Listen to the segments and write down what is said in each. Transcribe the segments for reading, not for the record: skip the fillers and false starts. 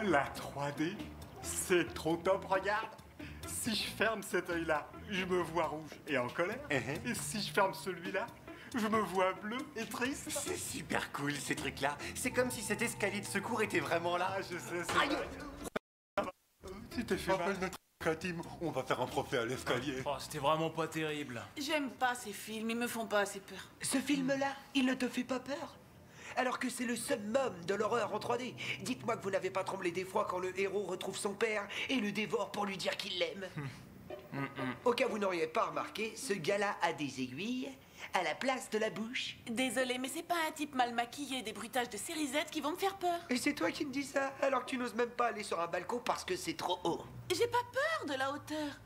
La 3D, c'est trop top, regarde. Si je ferme cet œil-là, je me vois rouge et en colère. Et si je ferme celui-là, je me vois bleu et triste. C'est super cool ces trucs-là. C'est comme si cet escalier de secours était vraiment là. Ah, je sais, c'est vrai. Tu t'es fait mal. notre intime, on va faire un procès à l'escalier. Oh, c'était vraiment pas terrible. J'aime pas ces films, ils me font pas assez peur. Ce film-là, il ne te fait pas peur? Alors que c'est le summum de l'horreur en 3D. Dites-moi que vous n'avez pas tremblé d'effroi quand le héros retrouve son père et le dévore pour lui dire qu'il l'aime. Au cas où vous n'auriez pas remarqué, ce gars-là a des aiguilles à la place de la bouche. Désolée, mais c'est pas un type mal maquillé et des bruitages de série Z qui vont me faire peur. Et c'est toi qui me dis ça, alors que tu n'oses même pas aller sur un balcon parce que c'est trop haut. J'ai pas peur de la hauteur.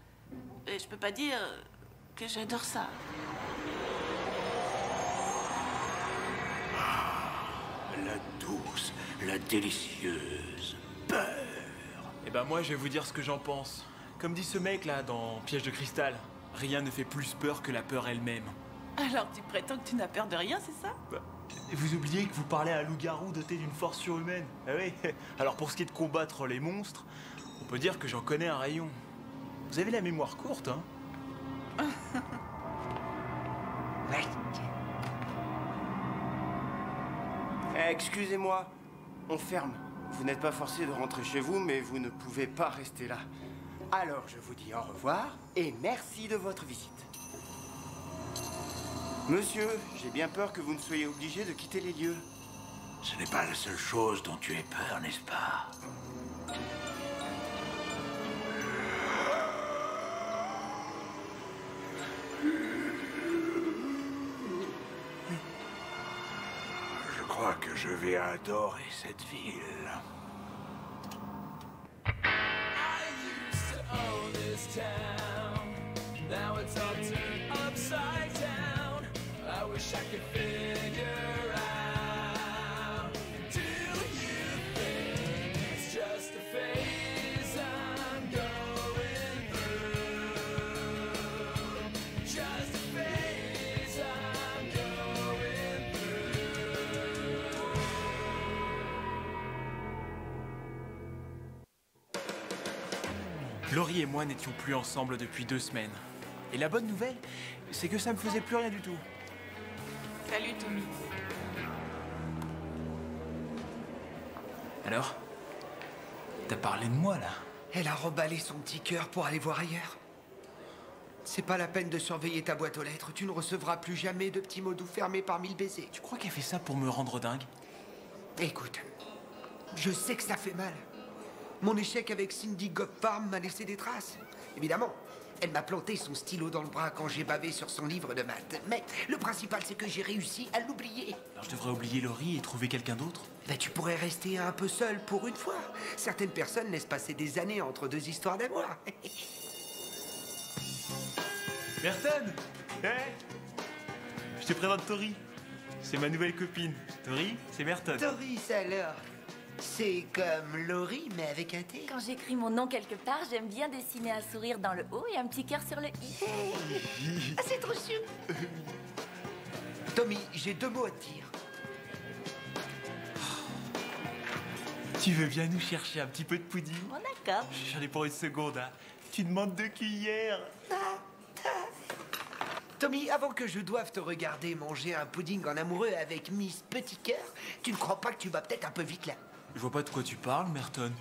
Et je peux pas dire que j'adore ça. La douce, la délicieuse peur. Eh ben moi, je vais vous dire ce que j'en pense. Comme dit ce mec là dans Piège de cristal, rien ne fait plus peur que la peur elle-même. Alors tu prétends que tu n'as peur de rien, c'est ça? Bah, vous oubliez que vous parlez à un loup-garou doté d'une force surhumaine. Ah oui. Alors pour ce qui est de combattre les monstres, on peut dire que j'en connais un rayon. Vous avez la mémoire courte, hein? Excusez-moi, on ferme. Vous n'êtes pas forcé de rentrer chez vous, mais vous ne pouvez pas rester là. Alors je vous dis au revoir et merci de votre visite. Monsieur, j'ai bien peur que vous ne soyez obligé de quitter les lieux. Ce n'est pas la seule chose dont tu aies peur, n'est-ce pas? Je crois que je vais adorer cette ville. Laurie et moi n'étions plus ensemble depuis 2 semaines. Et la bonne nouvelle, c'est que ça me faisait plus rien du tout. Salut Tommy. Alors? T'as parlé de moi, là? Elle a remballé son petit cœur pour aller voir ailleurs. C'est pas la peine de surveiller ta boîte aux lettres. Tu ne recevras plus jamais de petits mots doux fermés par 1000 baisers. Tu crois qu'elle fait ça pour me rendre dingue? Écoute, je sais que ça fait mal. Mon échec avec Cindy Gopfarm m'a laissé des traces. Évidemment, elle m'a planté son stylo dans le bras quand j'ai bavé sur son livre de maths. Mais le principal, c'est que j'ai réussi à l'oublier. Alors je devrais oublier Laurie et trouver quelqu'un d'autre? Ben, tu pourrais rester un peu seul pour une fois. Certaines personnes laissent passer des années entre 2 histoires d'amour. Merton! Hey! Je te présente Tori. C'est ma nouvelle copine. Tori, c'est Merton. Doris, alors. C'est comme Laurie, mais avec un T. Quand j'écris mon nom quelque part, j'aime bien dessiner un sourire dans le haut et un petit cœur sur le i. Ah, c'est trop chou. Tommy, j'ai 2 mots à te dire. Tu veux bien nous chercher un petit peu de pudding? Bon, d'accord. J'en ai pour une seconde, hein. Tu demandes 2 cuillères. Tommy, avant que je doive te regarder manger un pudding en amoureux avec Miss Petit Cœur, tu ne crois pas que tu vas peut-être un peu vite là? Je vois pas de quoi tu parles, Merton.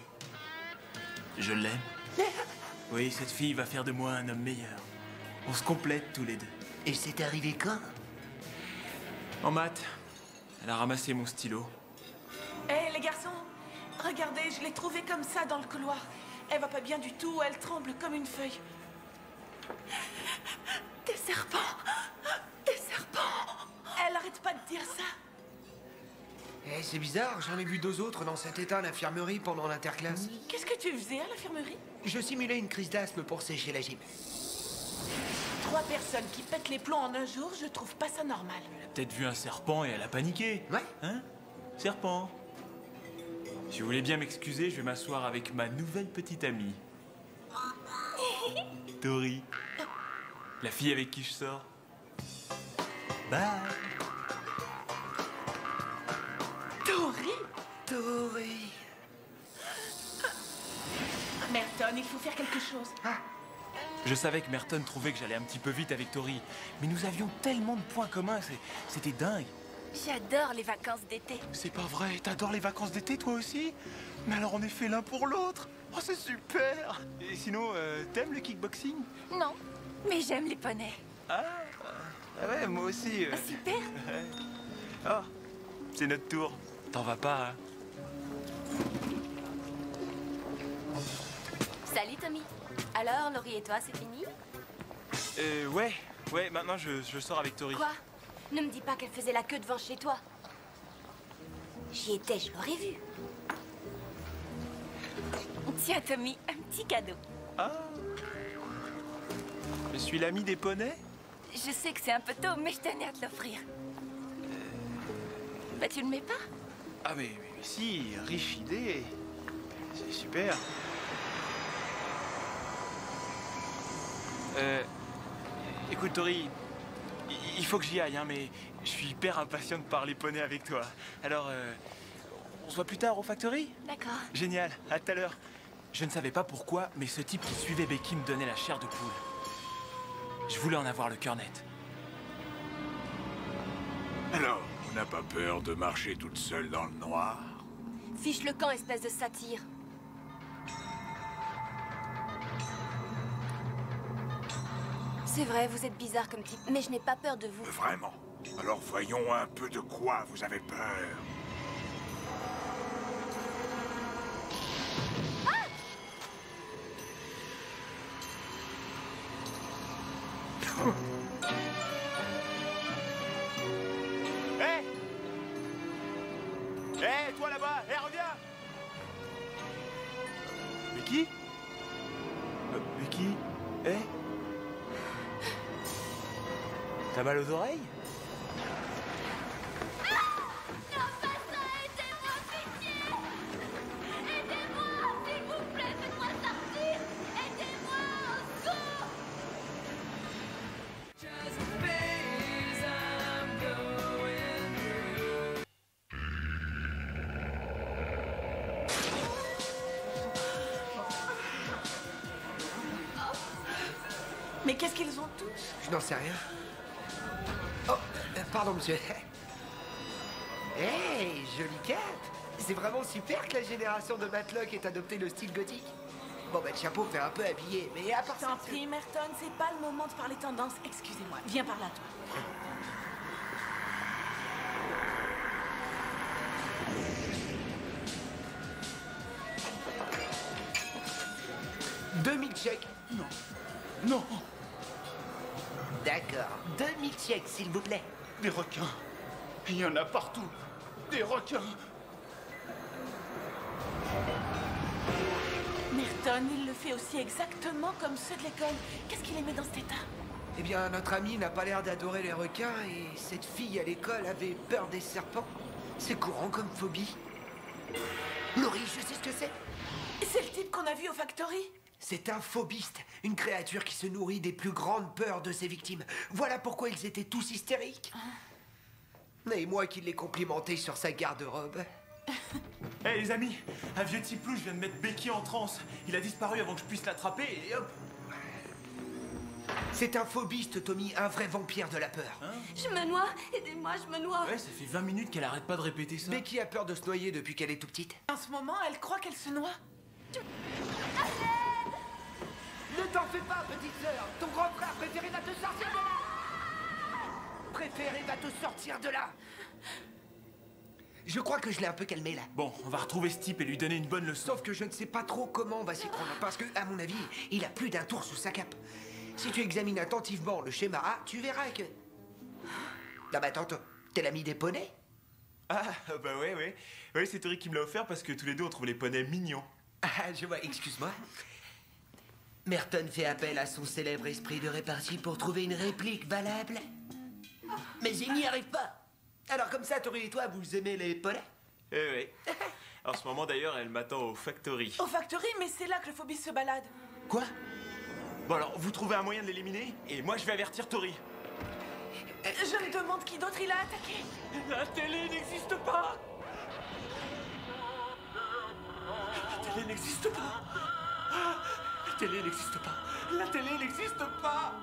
Je l'aime. Oui, cette fille va faire de moi un homme meilleur. On se complète tous les deux. Et c'est arrivé quand? En maths, elle a ramassé mon stylo. Hé les garçons, regardez, je l'ai trouvée comme ça dans le couloir. Elle va pas bien du tout, elle tremble comme une feuille. Des serpents! Des serpents! Elle arrête pas de dire ça. Eh, c'est bizarre, j'en ai vu 2 autres dans cet état à l'infirmerie pendant l'interclasse. Qu'est-ce que tu faisais à l'infirmerie? Je simulais une crise d'asthme pour sécher la gym. 3 personnes qui pètent les plombs en un jour, je trouve pas ça normal. Elle a peut-être vu un serpent et elle a paniqué. Ouais. Hein? Serpent. Si vous voulez bien m'excuser, je vais m'asseoir avec ma nouvelle petite amie. Tori. La fille avec qui je sors. Bye. Tori! Tori. Merton, il faut faire quelque chose. Je savais que Merton trouvait que j'allais un petit peu vite avec Tori, mais nous avions tellement de points communs, c'était dingue. J'adore les vacances d'été. C'est pas vrai, t'adores les vacances d'été toi aussi? Mais alors on est fait l'un pour l'autre. Oh c'est super. Et sinon, t'aimes le kickboxing? Non, mais j'aime les poneys. Ah ouais, moi aussi. Ah, super. Oh, c'est notre tour. T'en vas pas, hein? Salut Tommy. Alors, Laurie et toi, c'est fini? Ouais, maintenant je sors avec Tori. Quoi? Ne me dis pas qu'elle faisait la queue devant chez toi. J'y étais, je l'aurais vu. Tiens, Tommy, un petit cadeau. Ah. Je suis l'ami des poneys? Je sais que c'est un peu tôt, mais je tenais à te l'offrir. Bah, tu le mets pas? Ah mais si, riche idée. C'est super. Écoute Tori, il faut que j'y aille, hein, mais je suis hyper impatient de parler poney avec toi. Alors, on se voit plus tard au Factory? D'accord. Génial, à tout à l'heure. Je ne savais pas pourquoi, mais ce type qui suivait Becky me donnait la chair de poule. Je voulais en avoir le cœur net. Alors, on n'a pas peur de marcher toute seule dans le noir? Fiche le camp, espèce de satire. C'est vrai, vous êtes bizarre comme type, mais je n'ai pas peur de vous. Vraiment? Alors voyons un peu de quoi vous avez peur. Hé! Hé, toi là-bas! Hé, reviens! Becky? Becky? Hé? T'as mal aux oreilles? Mais qu'est-ce qu'ils ont tous? Je n'en sais rien. Oh, pardon, monsieur. Hey, jolie cape. C'est vraiment super que la génération de Matlock ait adopté le style gothique. Bon, bah, le chapeau fait un peu habillé, mais à part T'en ça... prie, Merton, c'est pas le moment de parler tendance. Excusez-moi. Viens par là, toi. Deux milkshakes. Non, D'accord. 2 milkshakes, s'il vous plaît. des requins. Il y en a partout. Des requins. Merton, il le fait aussi exactement comme ceux de l'école. Qu'est-ce qu'il les met dans cet état? Eh bien, notre ami n'a pas l'air d'adorer les requins et cette fille à l'école avait peur des serpents. C'est courant comme phobie. Laurie, je sais ce que c'est. C'est le type qu'on a vu au Factory. C'est un phobiste, une créature qui se nourrit des plus grandes peurs de ses victimes. Voilà pourquoi ils étaient tous hystériques. Et moi qui l'ai complimenté sur sa garde-robe. Hé les amis, un vieux type louche vient de mettre Becky en transe. Il a disparu avant que je puisse l'attraper et hop. C'est un phobiste, Tommy, un vrai vampire de la peur. Je me noie. Aidez-moi, je me noie. Ouais, ça fait 20 minutes qu'elle arrête pas de répéter ça. Becky a peur de se noyer depuis qu'elle est tout petite. En ce moment, elle croit qu'elle se noie. Ne t'en fais pas, petite sœur. Ton grand frère préféré va te sortir de là. Préféré va te sortir de là. Je crois que je l'ai un peu calmé là. Bon, on va retrouver ce type et lui donner une bonne leçon. Sauf que je ne sais pas trop comment on va s'y prendre. Parce que, à mon avis, il a plus d'un tour sous sa cape. Si tu examines attentivement le schéma A, tu verras que... Ah bah attends, t'es l'ami des poneys? Ah, bah ouais. Ouais, c'est Tori qui me l'a offert parce que tous les deux on trouve les poneys mignons. Ah, je vois, excuse-moi. Merton fait appel à son célèbre esprit de répartie pour trouver une réplique valable. Mais il n'y arrive pas. Alors comme ça, Tori et toi, vous aimez les poneys? Ouais. En ce moment d'ailleurs, elle m'attend au Factory. Au Factory, mais c'est là que le phobiste se balade. Quoi? Bon alors, vous trouvez un moyen de l'éliminer et moi je vais avertir Tori. Je me demande qui d'autre il a attaqué. La télé n'existe pas. La télé n'existe pas. La télé n'existe pas. La télé n'existe pas.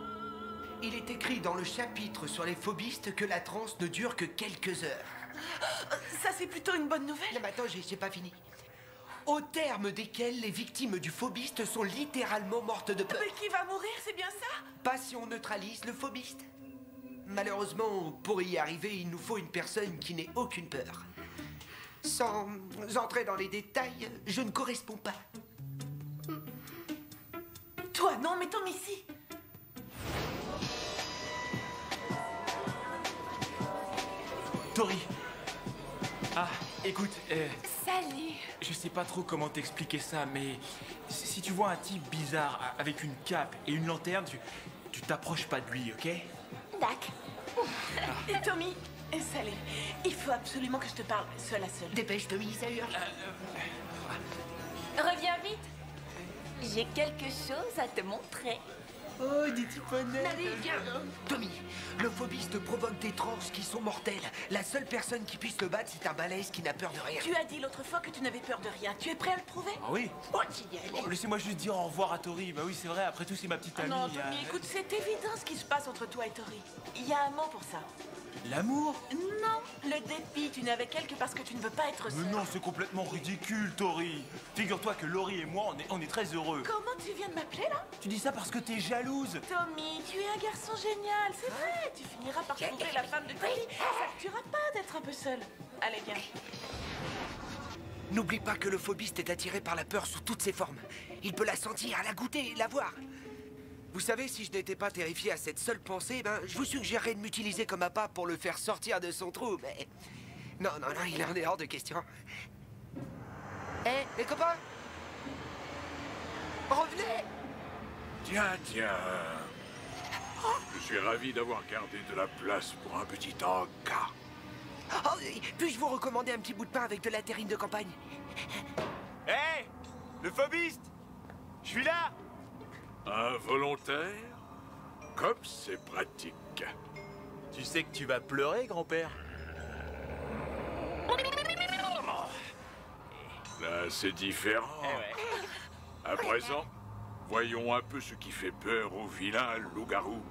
Il est écrit dans le chapitre sur les phobistes que la transe ne dure que quelques heures. Ça, c'est plutôt une bonne nouvelle. Non, mais attends, j'ai pas fini. Au terme desquels les victimes du phobiste sont littéralement mortes de peur. Mais qui va mourir, c'est bien ça? Pas si on neutralise le phobiste. Malheureusement, pour y arriver, il nous faut une personne qui n'ait aucune peur. Sans entrer dans les détails, je ne corresponds pas. Toi, non, mais Tom ici. Tori. Ah, écoute, Salut. je sais pas trop comment t'expliquer ça, mais si tu vois un type bizarre avec une cape et une lanterne, tu t'approches pas de lui, ok? Dac. Et Tommy, salut. Il faut absolument que je te parle seul à seul. Dépêche, Tommy, ça urge. Reviens vite. J'ai quelque chose à te montrer. Oh, des petits poneys. Allez, viens. Tommy, le phobiste provoque des transes qui sont mortelles. La seule personne qui puisse le battre, c'est un balèze qui n'a peur de rien. Tu as dit l'autre fois que tu n'avais peur de rien. Tu es prêt à le prouver? Ah oui? Oh, génial. Oh, laissez-moi juste dire au revoir à Tori. Bah oui, c'est vrai, après tout, c'est ma petite amie. Non, Tommy, écoute, c'est évident ce qui se passe entre toi et Tori. Il y a un mot pour ça. L'amour? Non, le dépit. Tu n'es avec elle que parce que tu ne veux pas être seul. Mais non, c'est complètement ridicule, Tori. Figure-toi que Laurie et moi, on est très heureux. Comment tu viens de m'appeler là? Tu dis ça parce que t'es jalouse. Tommy, tu es un garçon génial, c'est vrai. Tu finiras par trouver la femme de ta vie. Ça ne tuera pas d'être un peu seul. Allez, viens. N'oublie pas que le phobiste est attiré par la peur sous toutes ses formes. Il peut la sentir, la goûter, la voir. Vous savez, si je n'étais pas terrifié à cette seule pensée, ben, je vous suggérerais de m'utiliser comme appât pour le faire sortir de son trou, mais... Non, il en est hors de question. Hé, les copains? Revenez! Tiens. Je suis ravi d'avoir gardé de la place pour un petit encas. Oh, puis-je vous recommander un petit bout de pain avec de la terrine de campagne? Hé, le phobiste. Je suis là. Un volontaire? Comme c'est pratique. Tu sais que tu vas pleurer, grand-père. Là, c'est différent. À présent, voyons un peu ce qui fait peur au vilain loup-garou.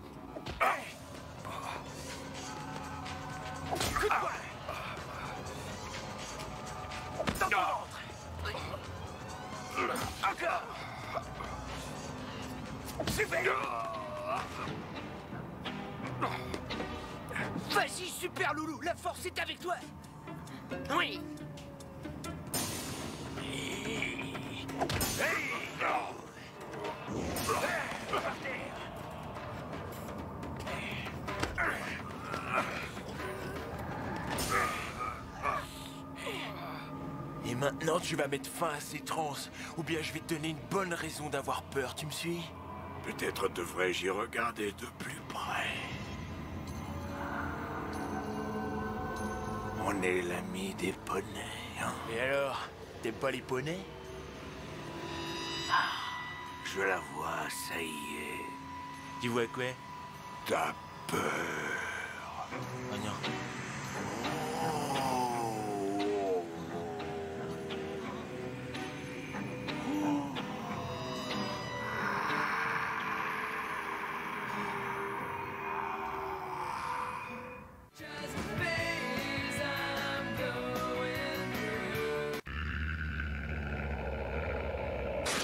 Encore! Super! Vas-y, super loulou, la force est avec toi! Oui! Et maintenant, tu vas mettre fin à ces transes, ou bien je vais te donner une bonne raison d'avoir peur, tu me suis? Peut-être devrais-je y regarder de plus près. On est l'ami des poneys, hein? Et alors, t'aimes pas les poneys? Je la vois, ça y est. Tu vois quoi? T'as peur. Oh non.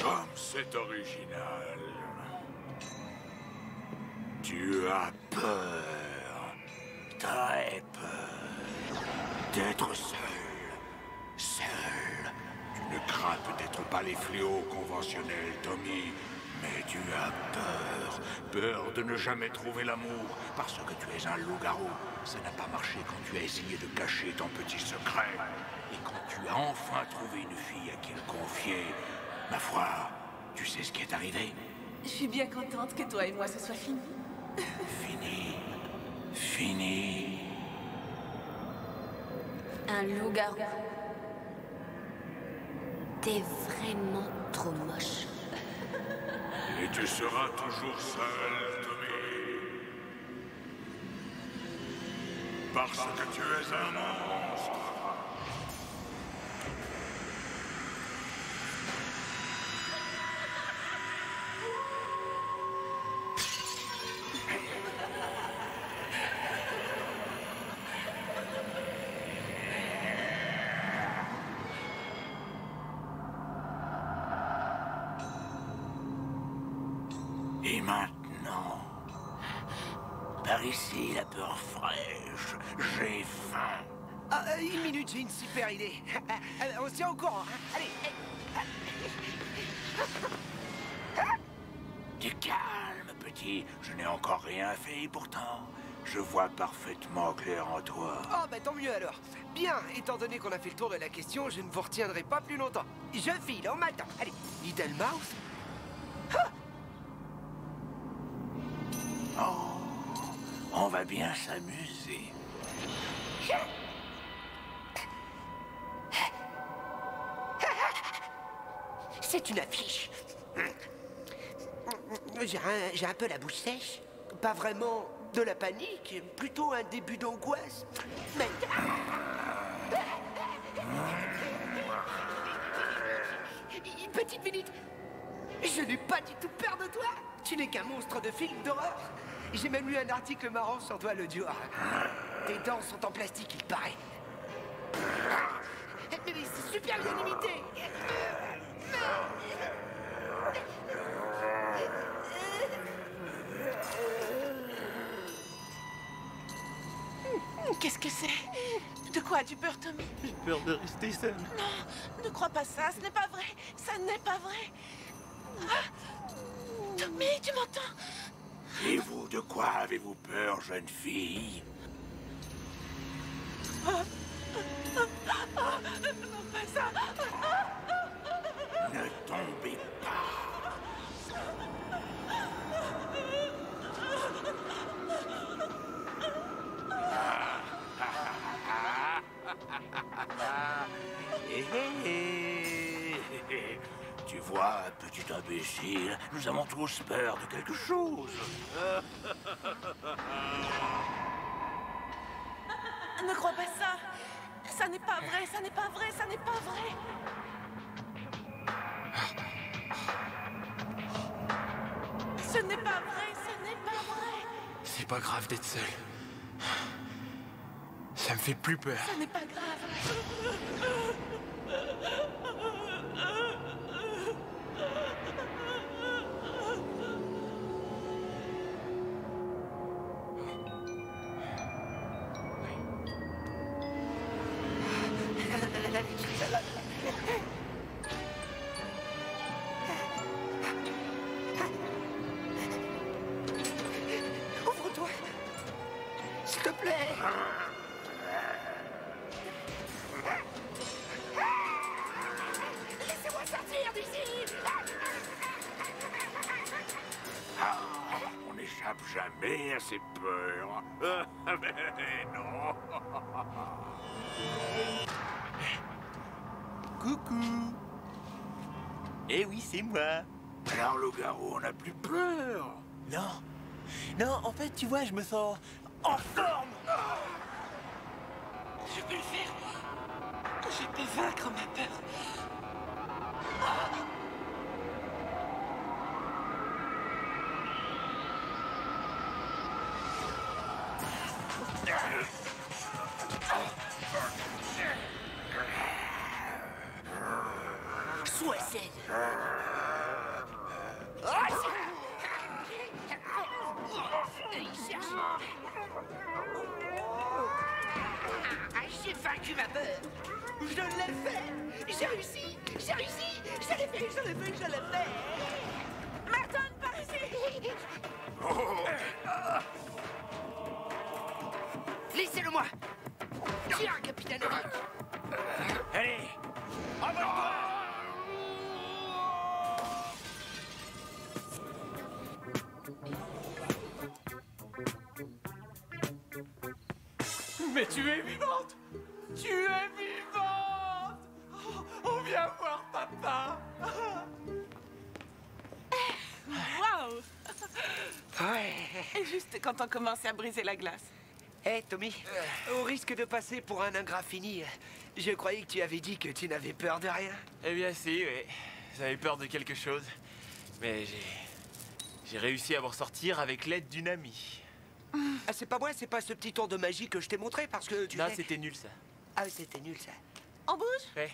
Comme c'est original. Tu as peur. Très peur. D'être seul. Seul. Tu ne crains peut-être pas les fléaux conventionnels, Tommy. Mais tu as peur. Peur de ne jamais trouver l'amour. Parce que tu es un loup-garou. Ça n'a pas marché quand tu as essayé de cacher ton petit secret. Et quand tu as enfin trouvé une fille à qui le confier, ma foi, tu sais ce qui est arrivé? Je suis bien contente que toi et moi, ce soit fini. Fini. Fini. Un loup-garou. T'es vraiment trop moche. Et tu seras toujours seul, Tommy. Parce que tu es un monstre. ici la peur fraîche. J'ai faim. Ah, une minute, j'ai une super idée. On se tient au courant, hein. Allez. Du calme, petit. Je n'ai encore rien fait et pourtant, je vois parfaitement clair en toi. Oh, bah tant mieux alors. Bien, étant donné qu'on a fait le tour de la question, je ne vous retiendrai pas plus longtemps. Je file, on m'attend. Allez, Little Mouse. Oh, on va bien s'amuser. C'est une affiche. J'ai un peu la bouche sèche. Pas vraiment de la panique, plutôt un début d'angoisse. Mais... Petite minute. Je n'ai pas du tout peur de toi. Tu n'es qu'un monstre de film d'horreur. J'ai même lu un article marrant sur toi l'autre jour. Tes dents sont en plastique, il paraît. Mais c'est super bien imité. Qu'est-ce que c'est? De quoi as-tu peur, Tommy? J'ai peur de rester seul. Non, ne crois pas ça, ce n'est pas vrai. Ça n'est pas vrai. Ah, Tommy, tu m'entends? Et vous, de quoi avez-vous peur, jeune fille? Non, pas ça. Ne tombez pas. Tu vois, petit imbécile, nous avons tous peur de quelque chose. Ne crois pas ça. Ça n'est pas vrai, ça n'est pas vrai, ça n'est pas vrai. Ce n'est pas vrai, ce n'est pas vrai. C'est pas grave d'être seul. Ça me fait plus peur. Ce n'est pas grave. Ouvre-toi. S'il te plaît. Laissez-moi sortir d'ici. On n'échappe jamais à ses peurs. Mais non. Coucou. Eh oui, c'est moi. Alors, loup-garou, on n'a plus peur. Non. Non, en fait, tu vois, je me sens en forme. Je peux le faire. Je peux vaincre ma peur. Suicide. J'ai vaincu ma peur. Je l'ai fait. J'ai réussi. J'ai réussi. Je l'ai fait. Je l'ai fait. Je l'ai fait. Merton, par ici. Laissez-le-moi. Tiens, capitaine Eric. Allez, Mais tu es vivante! Tu es vivante! Oh, on vient voir papa! Waouh. Ouais. Et juste quand on commençait à briser la glace. Hé, Tommy, au risque de passer pour un ingrat fini, je croyais que tu avais dit que tu n'avais peur de rien. Eh bien, si, oui. J'avais peur de quelque chose. Mais j'ai réussi à m'en sortir avec l'aide d'une amie. Ah, c'est pas moi, c'est pas ce petit tour de magie que je t'ai montré parce que tu Non, sais... c'était nul, ça. Ah, c'était nul, ça. On bouge? Ouais.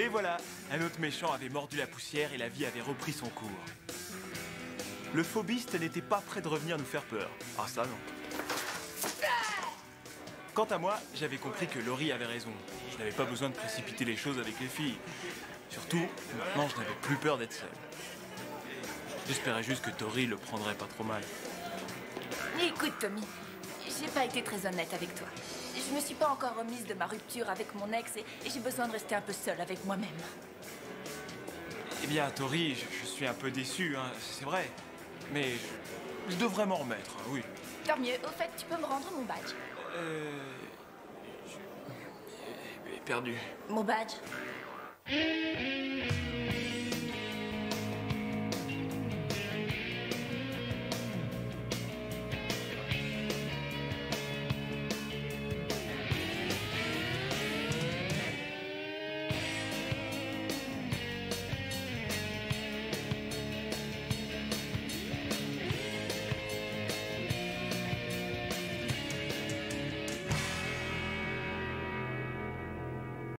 Et voilà, un autre méchant avait mordu la poussière et la vie avait repris son cours. Le phobiste n'était pas prêt de revenir nous faire peur. Ah ça non. Quant à moi, j'avais compris que Laurie avait raison. Je n'avais pas besoin de précipiter les choses avec les filles. Surtout, maintenant je n'avais plus peur d'être seul. J'espérais juste que Tori le prendrait pas trop mal. Écoute, Tommy, j'ai pas été très honnête avec toi. Je me suis pas encore remise de ma rupture avec mon ex et j'ai besoin de rester un peu seule avec moi-même. Eh bien, Tori, je suis un peu déçu, hein, c'est vrai. Mais je devrais m'en remettre, hein, oui. Tant mieux, au fait, tu peux me rendre mon badge. Perdu. Mon badge.